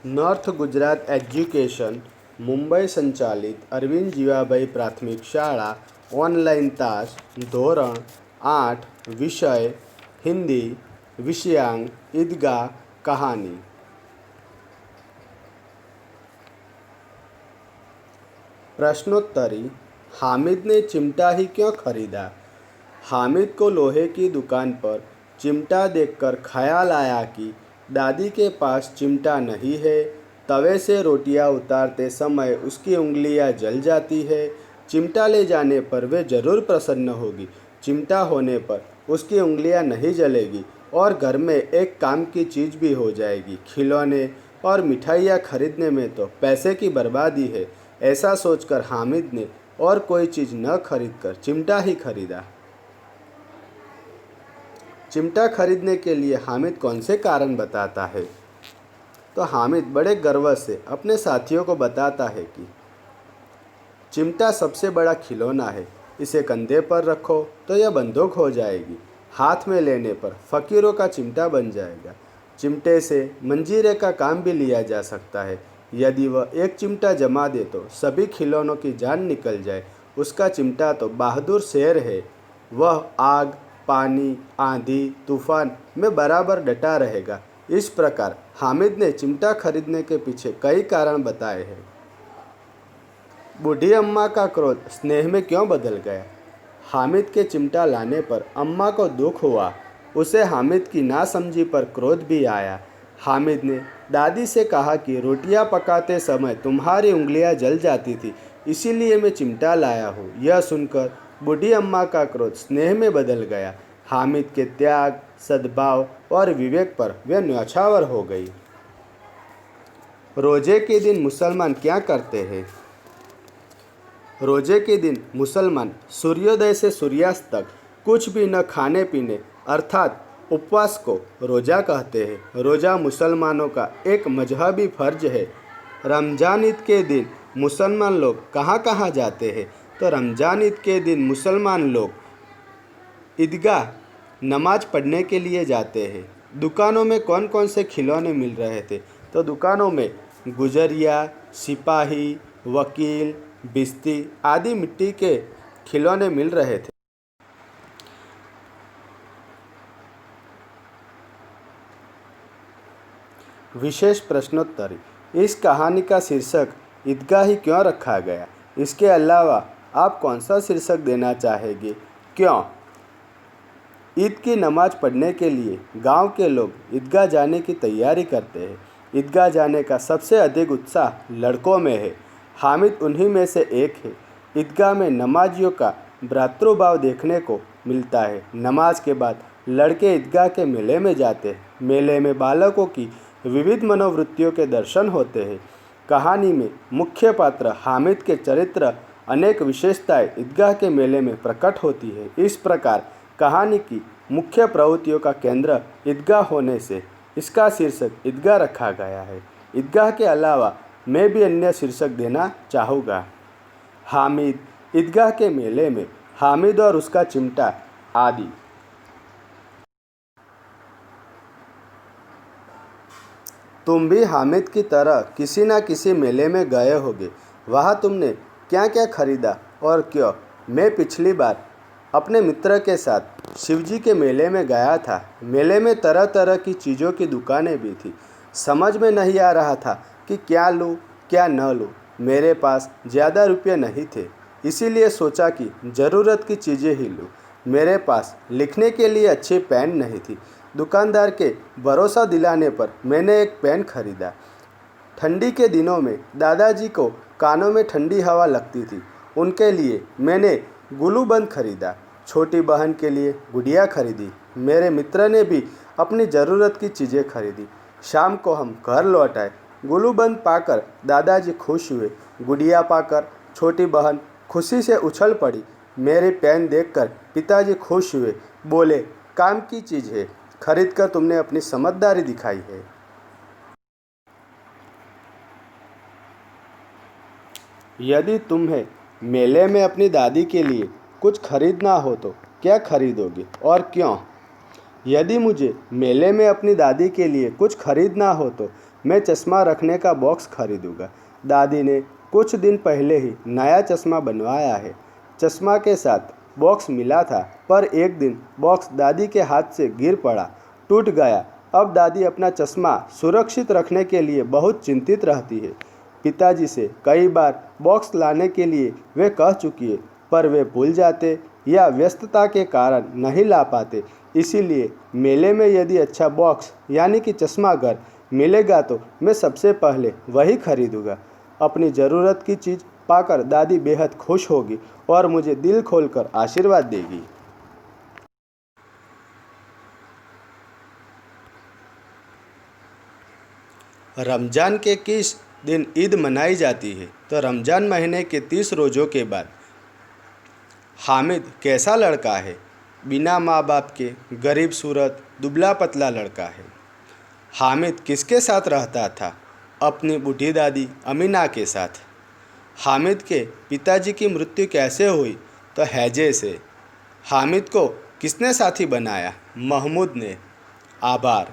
North Gujarat education Mumbai संचालित अरविंद जीवाभाई प्राथमिक शाळा ऑनलाइन तास धोरण 8 विषय हिंदी विषयांक ईदगाह कहानी। प्रश्नोत्तरी। हामिद ने चिमटा ही क्यों खरीदा? हामिद को लोहे की दुकान पर चिमटा देखकर ख्याल आया कि दादी के पास चिमटा नहीं है। तवे से रोटियां उतारते समय उसकी उंगलियां जल जाती है। चिमटा ले जाने पर वे ज़रूर प्रसन्न होगी। चिमटा होने पर उसकी उंगलियां नहीं जलेगी और घर में एक काम की चीज़ भी हो जाएगी। खिलौने और मिठाइयाँ खरीदने में तो पैसे की बर्बादी है। ऐसा सोचकर हामिद ने और कोई चीज़ न खरीदकर चिमटा ही खरीदा। चिमटा खरीदने के लिए हामिद कौन से कारण बताता है? तो हामिद बड़े गर्व से अपने साथियों को बताता है कि चिमटा सबसे बड़ा खिलौना है। इसे कंधे पर रखो तो यह बंदूक हो जाएगी। हाथ में लेने पर फ़कीरों का चिमटा बन जाएगा। चिमटे से मंजीरे का काम भी लिया जा सकता है। यदि वह एक चिमटा जमा दे तो सभी खिलौनों की जान निकल जाए। उसका चिमटा तो बहादुर शेर है। वह आग, पानी, आंधी, तूफान में बराबर डटा रहेगा। इस प्रकार हामिद ने चिमटा खरीदने के पीछे कई कारण बताए हैं। बूढ़ी अम्मा का क्रोध स्नेह में क्यों बदल गया? हामिद के चिमटा लाने पर अम्मा को दुख हुआ। उसे हामिद की नासमझी पर क्रोध भी आया। हामिद ने दादी से कहा कि रोटियां पकाते समय तुम्हारी उंगलियां जल जाती थी, इसीलिए मैं चिमटा लाया हूँ। यह सुनकर बूढ़ी अम्मा का क्रोध स्नेह में बदल गया। हामिद के त्याग, सद्भाव और विवेक पर वे न्यौछावर हो गई। रोजे के दिन मुसलमान क्या करते हैं? रोजे के दिन मुसलमान सूर्योदय से सूर्यास्त तक कुछ भी न खाने पीने अर्थात उपवास को रोज़ा कहते हैं। रोज़ा मुसलमानों का एक मजहबी फर्ज है। रमज़ान ईद के दिन मुसलमान लोग कहाँ कहाँ जाते हैं? तो रमज़ान ईद के दिन मुसलमान लोग ईदगाह नमाज पढ़ने के लिए जाते हैं। दुकानों में कौन कौन से खिलौने मिल रहे थे? तो दुकानों में गुजरिया, सिपाही, वकील, बिस्ती आदि मिट्टी के खिलौने मिल रहे थे। विशेष प्रश्नोत्तरी। इस कहानी का शीर्षक ईदगाह ही क्यों रखा गया? इसके अलावा आप कौन सा शीर्षक देना चाहेंगे? क्यों? ईद की नमाज पढ़ने के लिए गांव के लोग ईदगाह जाने की तैयारी करते हैं। ईदगाह जाने का सबसे अधिक उत्साह लड़कों में है। हामिद उन्हीं में से एक है। ईदगाह में नमाजियों का भ्रातृभाव देखने को मिलता है। नमाज के बाद लड़के ईदगाह के मेले में जाते हैं। मेले में बालकों की विविध मनोवृत्तियों के दर्शन होते हैं। कहानी में मुख्य पात्र हामिद के चरित्र अनेक विशेषताएं ईदगाह के मेले में प्रकट होती है। इस प्रकार कहानी की मुख्य प्रवृत्तियों का केंद्र ईदगाह होने से इसका शीर्षक ईदगाह रखा गया है। ईदगाह के अलावा मैं भी अन्य शीर्षक देना चाहूँगा। हामिद, ईदगाह के मेले में, हामिद और उसका चिमटा आदि। तुम भी हामिद की तरह किसी न किसी मेले में गए होगे। वहाँ तुमने क्या क्या खरीदा और क्यों? मैं पिछली बार अपने मित्र के साथ शिवजी के मेले में गया था। मेले में तरह तरह की चीज़ों की दुकानें भी थी। समझ में नहीं आ रहा था कि क्या लूँ क्या न लूँ। मेरे पास ज़्यादा रुपये नहीं थे, इसीलिए सोचा कि ज़रूरत की चीज़ें ही लूँ। मेरे पास लिखने के लिए अच्छी पेन नहीं थी। दुकानदार के भरोसा दिलाने पर मैंने एक पेन खरीदा। ठंडी के दिनों में दादाजी को कानों में ठंडी हवा लगती थी। उनके लिए मैंने गुलूबंद खरीदा। छोटी बहन के लिए गुड़िया खरीदी। मेरे मित्र ने भी अपनी ज़रूरत की चीज़ें खरीदी। शाम को हम घर लौट आए। गुलूबंद पाकर दादाजी खुश हुए। गुड़िया पाकर छोटी बहन खुशी से उछल पड़ी। मेरी पेन देखकर पिताजी खुश हुए। बोले, काम की चीज़ है, खरीद कर तुमने अपनी समझदारी दिखाई है। यदि तुम्हें मेले में अपनी दादी के लिए कुछ खरीदना हो तो क्या खरीदोगे और क्यों? यदि मुझे मेले में अपनी दादी के लिए कुछ खरीदना हो तो मैं चश्मा रखने का बॉक्स खरीदूंगा। दादी ने कुछ दिन पहले ही नया चश्मा बनवाया है। चश्मा के साथ बॉक्स मिला था, पर एक दिन बॉक्स दादी के हाथ से गिर पड़ा, टूट गया। अब दादी अपना चश्मा सुरक्षित रखने के लिए बहुत चिंतित रहती है। पिताजी से कई बार बॉक्स लाने के लिए वे कह चुकी है, पर वे भूल जाते या व्यस्तता के कारण नहीं ला पाते। इसीलिए मेले में यदि अच्छा बॉक्स यानी कि चश्मा अगर मिलेगा तो मैं सबसे पहले वही खरीदूंगा। अपनी ज़रूरत की चीज़ पाकर दादी बेहद खुश होगी और मुझे दिल खोलकर आशीर्वाद देगी। रमज़ान के किस दिन ईद मनाई जाती है? तो रमज़ान महीने के 30 रोज़ों के बाद। हामिद कैसा लड़का है? बिना माँ बाप के, गरीब सूरत, दुबला पतला लड़का है। हामिद किसके साथ रहता था? अपनी बूढ़ी दादी अमीना के साथ। हामिद के पिताजी की मृत्यु कैसे हुई? तो हैजे से। हामिद को किसने साथी बनाया? महमूद ने। आभार।